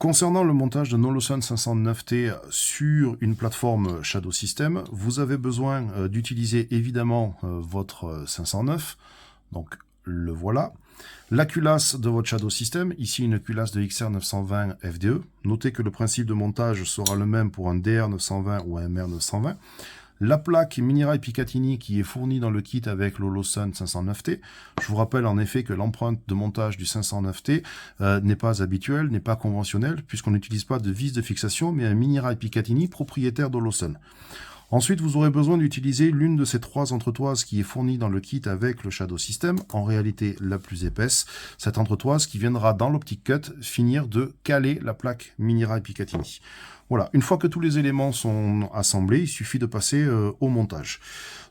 Concernant le montage de Holosun 509T sur une plateforme Shadow System, vous avez besoin d'utiliser évidemment votre 509, donc le voilà. La culasse de votre Shadow System, ici une culasse de XR920 FDE. Notez que le principe de montage sera le même pour un DR920 ou un MR920. La plaque Minirai Picatinny qui est fournie dans le kit avec l'Holosun 509T. Je vous rappelle en effet que l'empreinte de montage du 509T n'est pas habituelle, n'est pas conventionnelle, puisqu'on n'utilise pas de vis de fixation, mais un Minirai Picatinny propriétaire d'Holosun. Ensuite, vous aurez besoin d'utiliser l'une de ces trois entretoises qui est fournie dans le kit avec le Shadow System, en réalité la plus épaisse, cette entretoise qui viendra dans l'Optic Cut finir de caler la plaque Minirai Picatinny. Voilà, une fois que tous les éléments sont assemblés, il suffit de passer au montage.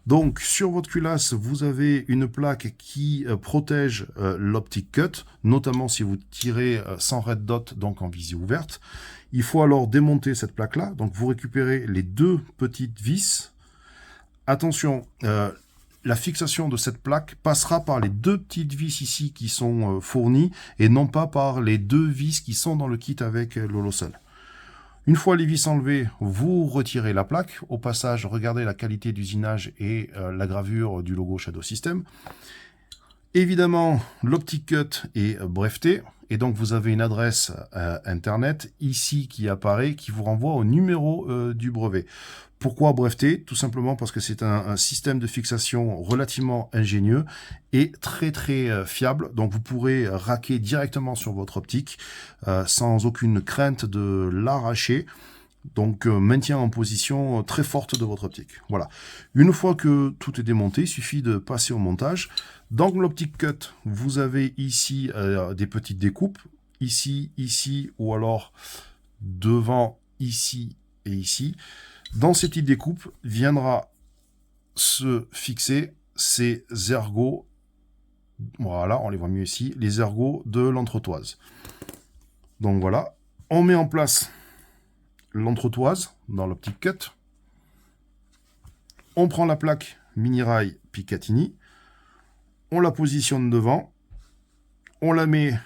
Donc, sur votre culasse, vous avez une plaque qui protège l'Optic Cut, notamment si vous tirez sans red dot, donc en visée ouverte. Il faut alors démonter cette plaque-là. Donc, vous récupérez les deux petites vis. Attention, la fixation de cette plaque passera par les deux petites vis ici qui sont fournies et non pas par les deux vis qui sont dans le kit avec l'Holosun. Une fois les vis enlevées, vous retirez la plaque. Au passage, regardez la qualité d'usinage et la gravure du logo Shadow System. Évidemment, l'Optic Cut est breveté. Et donc, vous avez une adresse Internet ici qui apparaît, qui vous renvoie au numéro du brevet. Pourquoi breveté? Tout simplement parce que c'est un système de fixation relativement ingénieux et très fiable. Donc, vous pourrez raquer directement sur votre optique sans aucune crainte de l'arracher. Donc, maintien en position très forte de votre optique. Voilà. Une fois que tout est démonté, il suffit de passer au montage. Dans l'Optic Cut, vous avez ici des petites découpes. Ici, ici, ou alors devant, ici et ici. Dans ces petites découpes, viendra se fixer ces ergots. Voilà, on les voit mieux ici. Les ergots de l'entretoise. Donc voilà. On met en place l'entretoise dans l'Optic Cut. On prend la plaque Minirai Picatinny. On la positionne devant. On la met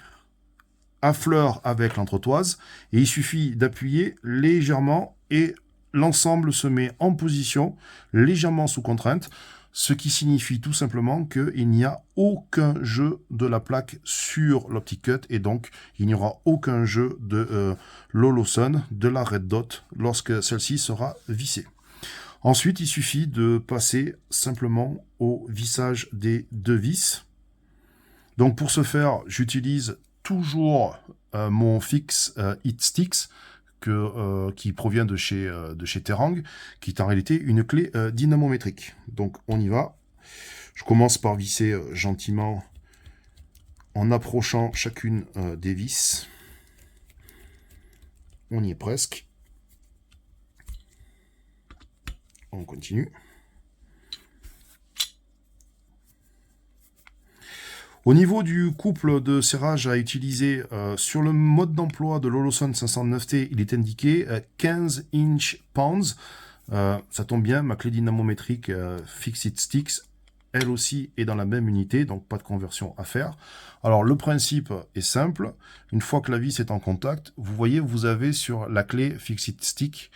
à fleur avec l'entretoise. Et il suffit d'appuyer légèrement et l'ensemble se met en position légèrement sous contrainte. Ce qui signifie tout simplement qu'il n'y a aucun jeu de la plaque sur l'Optic Cut et donc il n'y aura aucun jeu de l'Holosun, de la red dot, lorsque celle-ci sera vissée. Ensuite, il suffit de passer simplement au vissage des deux vis. Donc pour ce faire, j'utilise toujours mon fixe Heat Sticks, qui provient de chez Terang, qui est en réalité une clé dynamométrique. Donc on y va. Je commence par visser gentiment en approchant chacune des vis. On y est presque. On continue. Au niveau du couple de serrage à utiliser, sur le mode d'emploi de l'Holosun 509T, il est indiqué 15 inch pounds. Ça tombe bien, ma clé dynamométrique Fixed Sticks, elle aussi est dans la même unité, donc pas de conversion à faire. Alors le principe est simple, une fois que la vis est en contact, vous voyez, vous avez sur la clé Fixed Stick,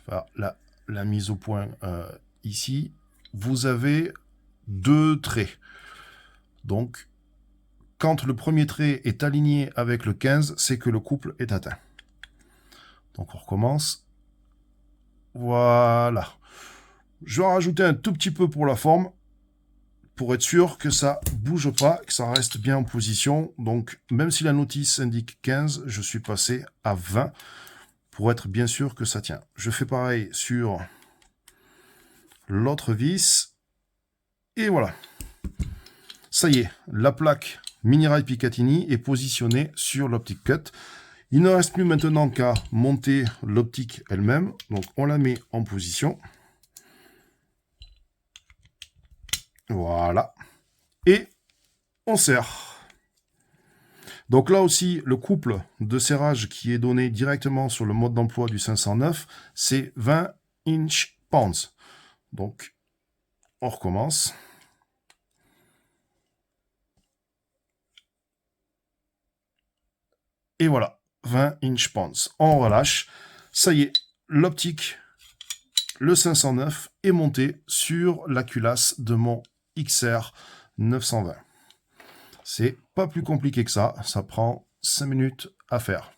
enfin la mise au point ici, vous avez deux traits. Donc, quand le premier trait est aligné avec le 15, c'est que le couple est atteint. Donc on recommence. Voilà. Je vais en rajouter un tout petit peu pour la forme, pour être sûr que ça bouge pas, que ça reste bien en position. Donc même si la notice indique 15, je suis passé à 20 pour être bien sûr que ça tient. Je fais pareil sur l'autre vis. Et voilà. Ça y est, la plaque Minirai Picatinny est positionnée sur l'Optic Cut. Il ne reste plus maintenant qu'à monter l'optique elle-même. Donc on la met en position. Voilà. Et on serre. Donc là aussi, le couple de serrage qui est donné directement sur le mode d'emploi du 509, c'est 20 inch pounds. Donc on recommence. Et voilà. 20 inch pans. On relâche. Ça y est, l'optique, le 509 est monté sur la culasse de mon XR 920. C'est pas plus compliqué que ça. Ça prend 5 minutes à faire.